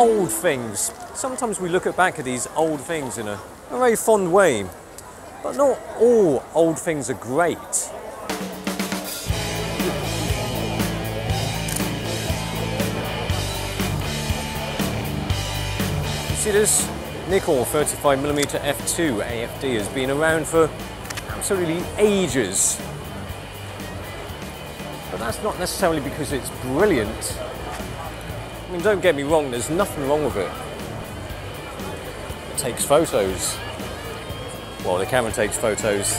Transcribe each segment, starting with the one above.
old things. Sometimes we look back at these old things in a very fond way, but not all old things are great. See this? Nikon 35mm f2 AFD has been around for absolutely ages. But that's not necessarily because it's brilliant. I mean, don't get me wrong, there's nothing wrong with it. It takes photos. Well, the camera takes photos.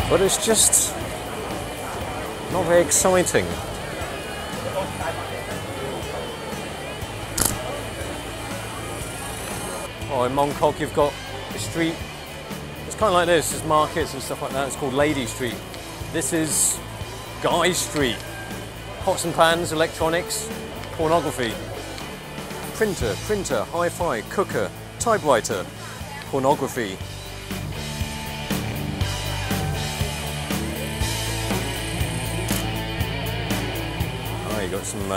But it's just not very exciting. Oh, in Mongkok you've got a street, it's kind of like this, there's markets and stuff like that, it's called Lady Street. This is Guy Street. Pots and pans, electronics, pornography. Printer, hi-fi, cooker, typewriter, pornography. Oh, you got some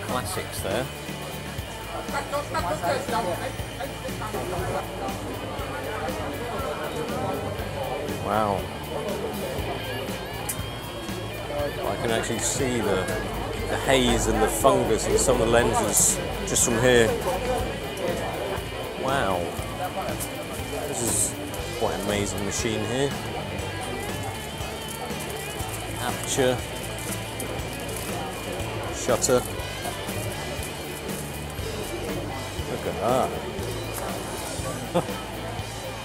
classics there. Wow. I can actually see the haze and the fungus in some of the lenses just from here. Wow. This is quite an amazing machine here. Aperture. Shutter. Look at that.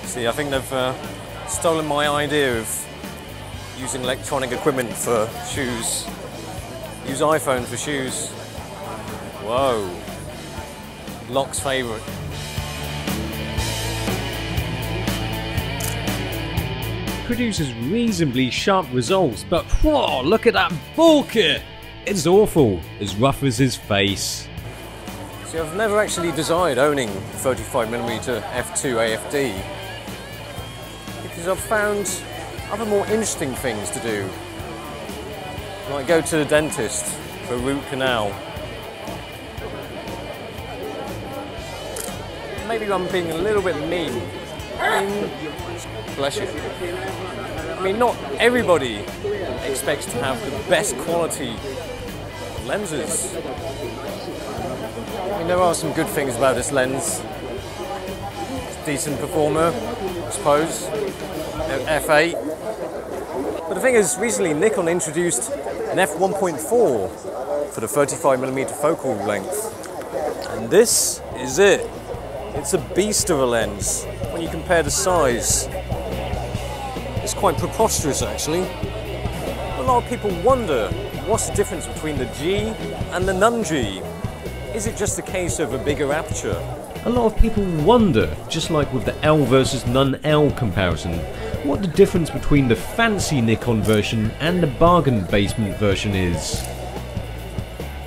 See, I think they've stolen my idea of using electronic equipment for shoes. Use iPhone for shoes. Whoa. Locke's favourite. Produces reasonably sharp results, but whoa, look at that ball kit! It's awful, as rough as his face. See, I've never actually desired owning 35mm f2 AFD because I've found other more interesting things to do. Like go to the dentist for a root canal. Maybe I'm being a little bit mean. I mean, bless you. I mean, not everybody expects to have the best quality of lenses. I mean, there are some good things about this lens. It's a decent performer, I suppose. F8. But the thing is, recently Nikon introduced an f1.4 for the 35mm focal length. And this is it. It's a beast of a lens. When you compare the size, it's quite preposterous actually. A lot of people wonder, what's the difference between the G and the non-G? Is it just a case of a bigger aperture? A lot of people wonder, just like with the L versus non-L comparison, what the difference between the fancy Nikon version and the bargain basement version is.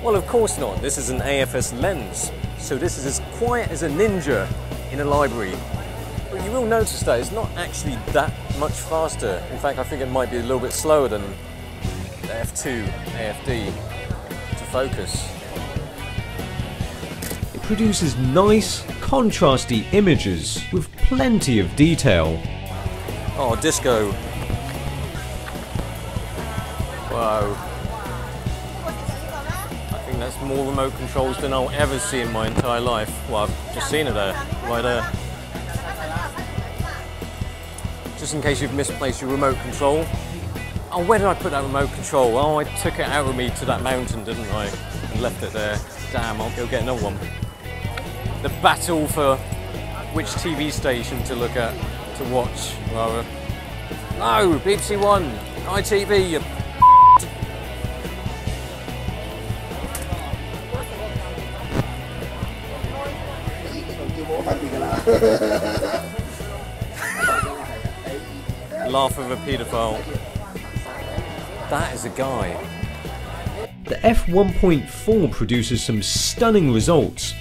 Well, of course not. This is an AFS lens, so this is as quiet as a ninja in a library. But you will notice that it's not actually that much faster. In fact, I think it might be a little bit slower than the f2 AFD to focus. It produces nice, contrasty images with plenty of detail. Oh, disco. Wow. I think that's more remote controls than I'll ever see in my entire life. Well, I've just seen it there, right there. Just in case you've misplaced your remote control. Oh, where did I put that remote control? Oh, I took it out with me to that mountain, didn't I? And left it there. Damn, I'll go get another one. The battle for which TV station to look at, to watch, rather. No, BBC One, ITV, you laugh of a paedophile. That is a guy. The f1.4 produces some stunning results.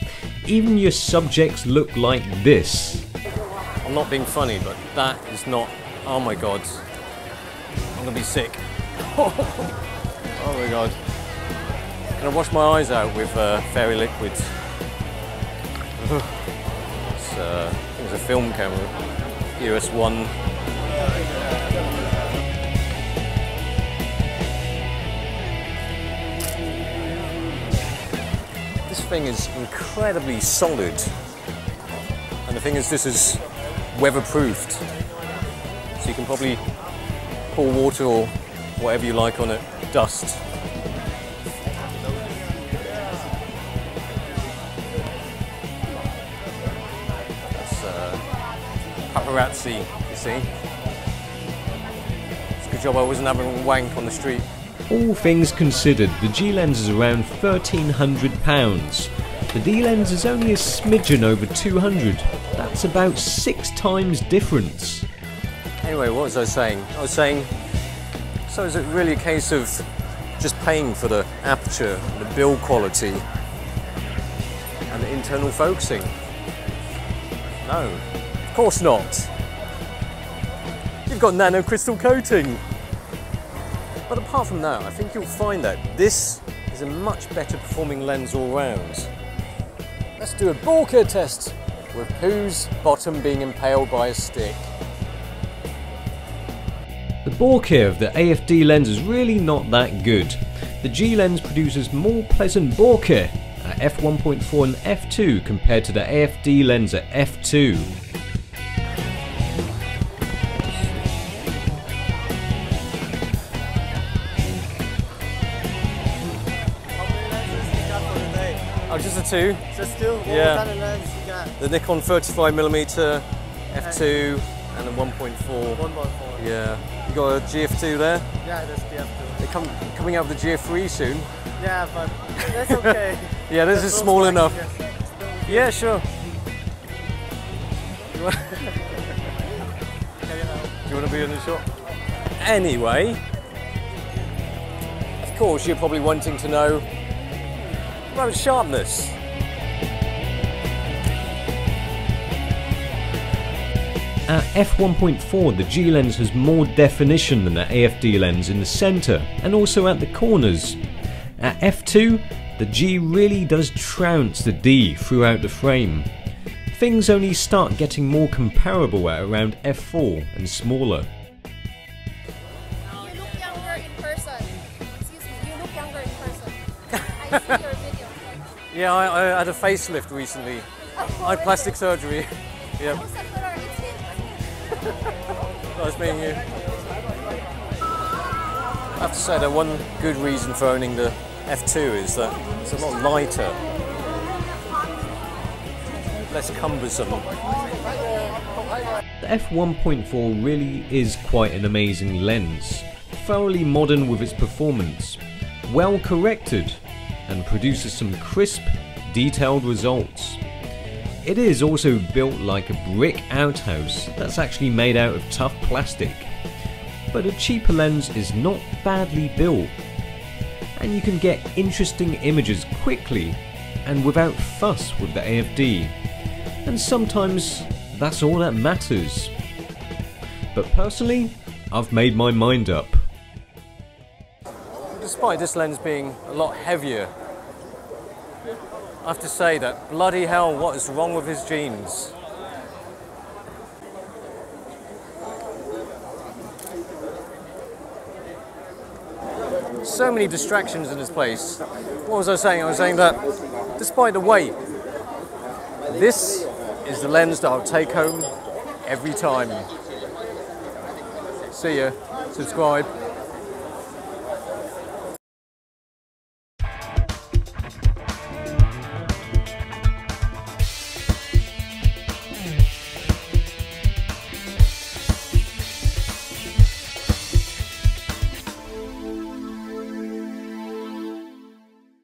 Even your subjects look like this. I'm not being funny, but that is not, oh my god. I'm gonna be sick. Oh my god. Can I wash my eyes out with fairy liquids? It's, I think it's a film camera. US1. This thing is incredibly solid. And the thing is, this is weatherproofed. So you can probably pour water or whatever you like on it, dust. Paparazzi, you see. It's a good job I wasn't having a wank on the street. All things considered, the G lens is around £1,300. The D lens is only a smidgen over 200. That's about 6 times difference. Anyway, what was I saying? I was saying, so is it really a case of just paying for the aperture, the build quality, and the internal focusing? No. Of course not. You've got nano crystal coating. But apart from that, I think you'll find that this is a much better performing lens all round. Let's do a bokeh test with Pooh's bottom being impaled by a stick. The bokeh of the AFD lens is really not that good. The G lens produces more pleasant bokeh at f1.4 and f2 compared to the AFD lens at f2. Oh, just the two? Just two? Yeah. What kind of lens you got? The Nikon 35mm f2 and a 1.4. 1.4. Yeah. You got a GF2 there? Yeah, that's the F2. They're coming out with the GF3 soon. Yeah, but that's okay. Yeah, this is small enough. Yeah, sure. Do you want to be in the shot? Anyway, of course you're probably wanting to know about sharpness. At f1.4 the G lens has more definition than the AFD lens in the centre and also at the corners. At f2 the G really does trounce the D throughout the frame. Things only start getting more comparable at around f4 and smaller. You look younger in person. Excuse me, you look younger in person. I see your video. Yeah, I had a facelift recently. I had plastic surgery. Yep. Nice meeting you. I have to say that one good reason for owning the f2 is that it's a lot lighter, less cumbersome. The f1.4 really is quite an amazing lens, thoroughly modern with its performance, well corrected, and produces some crisp, detailed results. It is also built like a brick outhouse that's actually made out of tough plastic. But a cheaper lens is not badly built, and you can get interesting images quickly and without fuss with the AFD. And sometimes that's all that matters. But personally, I've made my mind up. Despite this lens being a lot heavier, I have to say that bloody hell, what is wrong with his genes? So many distractions in this place. What was I saying? I was saying that despite the weight, this is the lens that I'll take home every time. See ya. Subscribe.